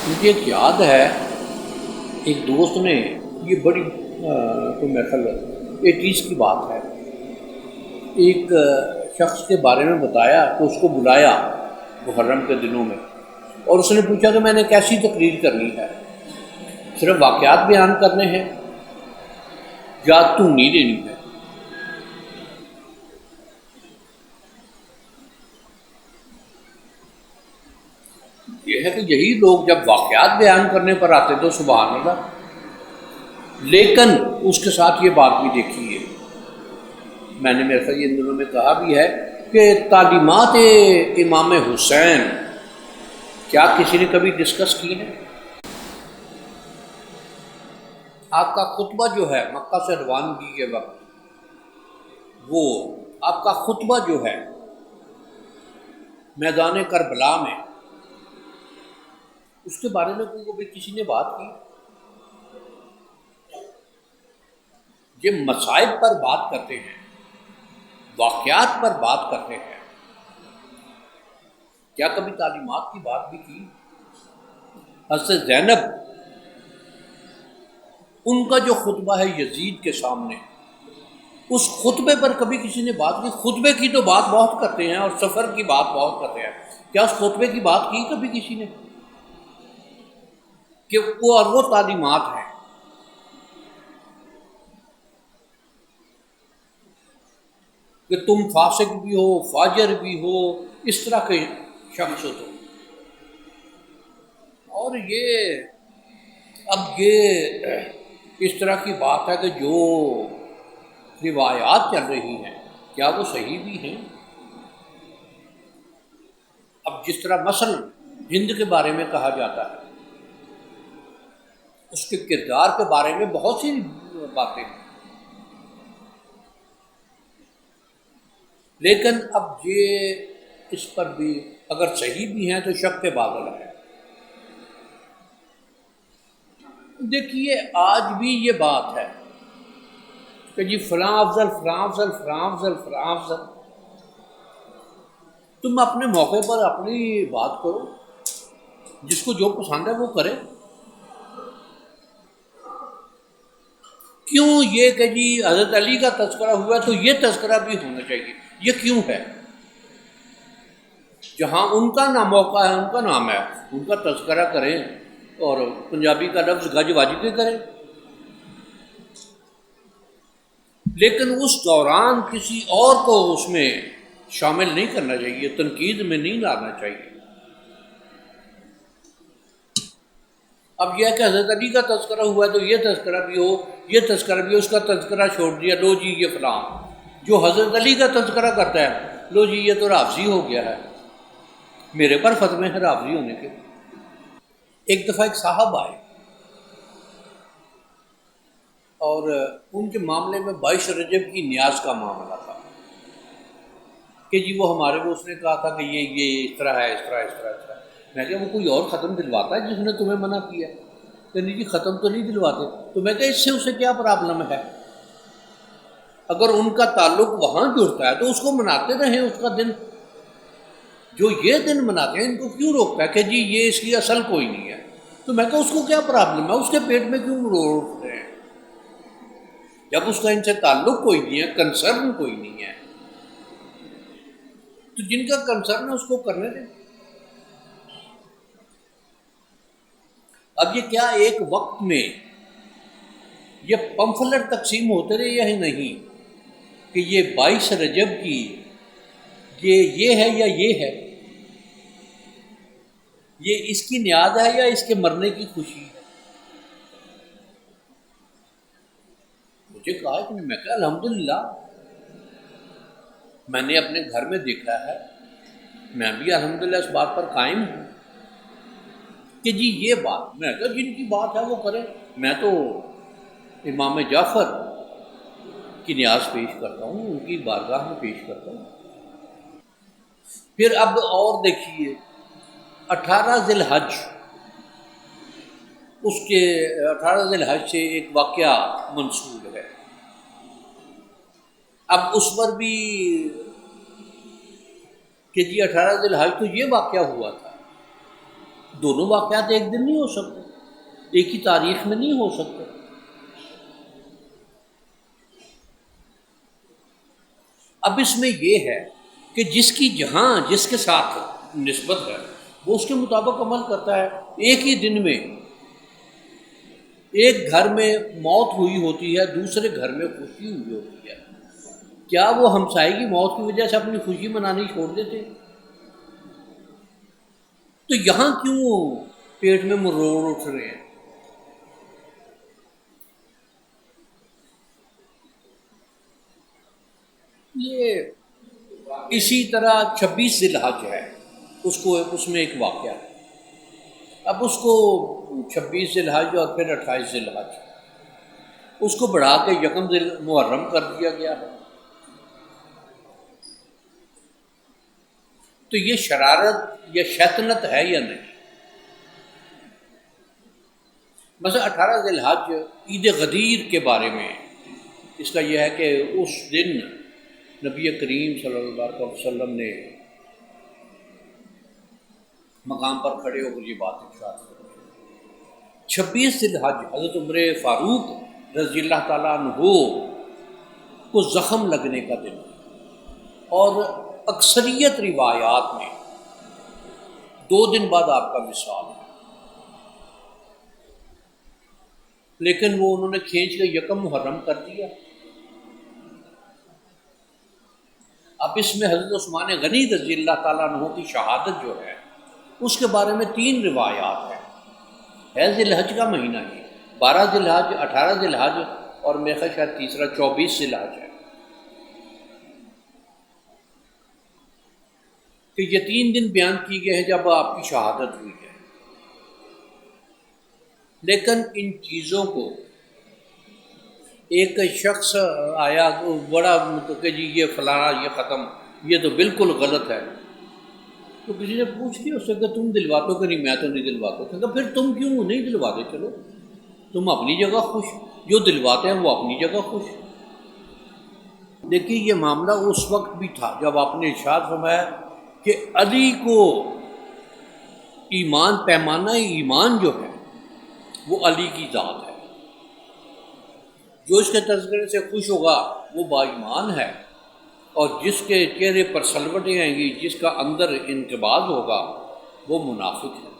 مجھے ایک یاد ہے، ایک دوست نے یہ بڑی کوئی محفل 80s کی بات ہے، ایک شخص کے بارے میں بتایا کہ اس کو بلایا محرم کے دنوں میں، اور اس نے پوچھا کہ میں نے کیسی تقریر کرنی ہے، صرف واقعات بیان کرنے ہیں یا دھونی دینی ہے؟ یہ ہے کہ یہی لوگ جب واقعات بیان کرنے پر آتے تو سبحان اللہ، لیکن اس کے ساتھ یہ بات بھی دیکھی ہے، میں نے میرے خیال ان دنوں میں کہا بھی ہے کہ تعلیمات امام حسین کیا کسی نے کبھی ڈسکس کی ہے؟ آپ کا خطبہ جو ہے مکہ سے روانگی کے وقت، وہ آپ کا خطبہ جو ہے میدان کربلا میں، اس کے بارے میں کوئی کسی نے بات کی؟ یہ مصائب پر بات کرتے ہیں، واقعات پر بات کرتے ہیں، کیا کبھی تعلیمات کی بات بھی کی؟ حضرت زینب، ان کا جو خطبہ ہے یزید کے سامنے، اس خطبے پر کبھی کسی نے بات کی؟ خطبے کی تو بات بہت کرتے ہیں اور سفر کی بات بہت کرتے ہیں، کیا اس خطبے کی بات کی کبھی کسی نے؟ کہ وہ اور وہ تعلیمات ہیں کہ تم فاسق بھی ہو، فاجر بھی ہو، اس طرح کے شخص ہو تم، اور یہ اس طرح کی بات ہے کہ جو روایات چل رہی ہیں کیا وہ صحیح بھی ہیں؟ اب جس طرح مثلا ہند کے بارے میں کہا جاتا ہے، اس کے کردار کے بارے میں بہت سی باتیں ہیں، لیکن اب یہ اس پر بھی اگر صحیح بھی ہیں تو شک کے بادل ہے۔ دیکھیے آج بھی یہ بات ہے کہ جی فلاں افضل، فلاں افضل، فلاں افضل، فلاں افضل، تم اپنے موقع پر اپنی بات کرو، جس کو جو پسند ہے وہ کرے، کیوں یہ کہ جی حضرت علی کا تذکرہ ہوا تو یہ تذکرہ بھی ہونا چاہیے، یہ کیوں ہے؟ جہاں ان کا نام موقع ہے، ان کا نام ہے، ان کا تذکرہ کریں، اور پنجابی کا لفظ گج واج کے کریں، لیکن اس دوران کسی اور کو اس میں شامل نہیں کرنا چاہیے، تنقید میں نہیں لانا چاہیے۔ اب یہ ہے کہ حضرت علی کا تذکرہ ہوا ہے تو یہ تذکرہ بھی ہو، یہ تذکرہ بھی ہو، اس کا تذکرہ چھوڑ دیا، لو جی یہ فلاں، جو حضرت علی کا تذکرہ کرتا ہے لو جی یہ تو رافضی ہو گیا ہے، میرے پر فتوے ہیں رافضی ہونے کے۔ ایک دفعہ ایک صاحب آئے اور ان کے معاملے میں 22 رجب کی نیاز کا معاملہ تھا کہ جی وہ ہمارے کو اس نے کہا تھا کہ یہ اس طرح ہے، اس طرح، اس طرح، اس طرح۔ میں کہا وہ کوئی اور ختم دلواتا ہے جس نے تمہیں منع کیا؟ کہ نہیں جی ختم تو نہیں دلواتے۔ تو میں کہا اس سے اسے کیا پرابلم ہے؟ اگر ان کا تعلق وہاں جڑتا ہے تو اس کو مناتے رہیں، اس کا دن، جو یہ دن مناتے ہیں ان کو کیوں روکتا ہے کہ جی یہ اس کی اصل کوئی نہیں ہے؟ تو میں کہا اس کو کیا پرابلم ہے، اس کے پیٹ میں کیوں روٹ رہے ہیں؟ جب اس کا ان سے تعلق کوئی نہیں ہے، کنسرن کوئی نہیں ہے، تو جن کا کنسرن ہے اس کو کرنے دیں۔ اب یہ کیا ایک وقت میں یہ پمفلٹ تقسیم ہوتے رہے یا نہیں کہ یہ 22 رجب کی یہ ہے یا یہ ہے، یہ اس کی نیاز ہے یا اس کے مرنے کی خوشی ہے؟ مجھے کہا کہ میں کہا الحمدللہ میں نے اپنے گھر میں دیکھا ہے، میں بھی الحمدللہ اس بات پر قائم ہوں کہ جی یہ بات، میں کہا جن کی بات ہے وہ کریں، میں تو امام جعفر کی نیاز پیش کرتا ہوں، ان کی بارگاہ میں پیش کرتا ہوں۔ پھر اب اور دیکھیے 18 ذی الحج، اس کے 18 ذی الحج سے ایک واقعہ منسوب ہے، اب اس پر بھی کہ جی 18 ذی الحج تو یہ واقعہ ہوا تھا، دونوں واقعات ایک دن نہیں ہو سکتے، ایک ہی تاریخ میں نہیں ہو سکتے۔ اب اس میں یہ ہے کہ جس کی جہاں جس کے ساتھ نسبت ہے وہ اس کے مطابق عمل کرتا ہے۔ ایک ہی دن میں ایک گھر میں موت ہوئی ہوتی ہے، دوسرے گھر میں خوشی ہوئی ہوتی ہے، کیا وہ ہمسائے کی موت کی وجہ سے اپنی خوشی منانی چھوڑ دیتے؟ تو یہاں کیوں پیٹ میں مروڑ اٹھ رہے ہیں؟ یہ اسی طرح 26 ذی الحج ہے، اس میں ایک واقعہ ہے۔ اب اس کو 26 ذی الحج اور پھر 28 ذی الحج اس کو بڑھا کے یکم ذی المحرم کر دیا گیا ہے۔ تو یہ شرارت یا شیطنت ہے یا نہیں؟ مثلا 18 ذی الحج عید غدیر کے بارے میں اس کا یہ ہے کہ اس دن نبی کریم صلی اللہ علیہ وسلم نے مقام پر کھڑے ہو کر یہ بات ارشاد کی۔ 26 ذی الحج حضرت عمر فاروق رضی اللہ تعالیٰ عنہ کو زخم لگنے کا دن ہے، اور اکثریت روایات میں 2 دن بعد آپ کا وصال ہے، لیکن وہ انہوں نے کھینچ کے یکم محرم کر دیا۔ اب اس میں حضرت عثمان غنی رضی اللہ تعالیٰ عنہ کی شہادت جو ہے اس کے بارے میں 3 روایات ہیں۔ ہے ذی الحج کا مہینہ ہی، 12 ذی الحج، 18 ذی الحج، اور میرے خیال شاید تیسرا 24 ذی الحج ہے، کہ یہ 3 دن بیان کی گئے ہیں جب آپ کی شہادت ہوئی ہے۔ لیکن ان چیزوں کو ایک شخص آیا بڑا کہ جی یہ فلانا یہ ختم، یہ تو بالکل غلط ہے، تو کسی نے پوچھ لیا اس سے کہ تم دلواتے ہو کہ نہیں؟ میں تو نہیں دلواتا۔ کہ پھر تم کیوں نہیں دلواتے؟ چلو تم اپنی جگہ خوش، جو دلواتے ہیں وہ اپنی جگہ خوش۔ دیکھیے یہ معاملہ اس وقت بھی تھا جب آپ نے ارشاد فرمایا کہ علی کو ایمان، پیمانہ ایمان جو ہے وہ علی کی ذات ہے، جو اس کے تذکرے سے خوش ہوگا وہ با ایمان ہے، اور جس کے چہرے پر سلوٹیں آئیں گی، جس کا اندر انقباض ہوگا وہ منافق ہے۔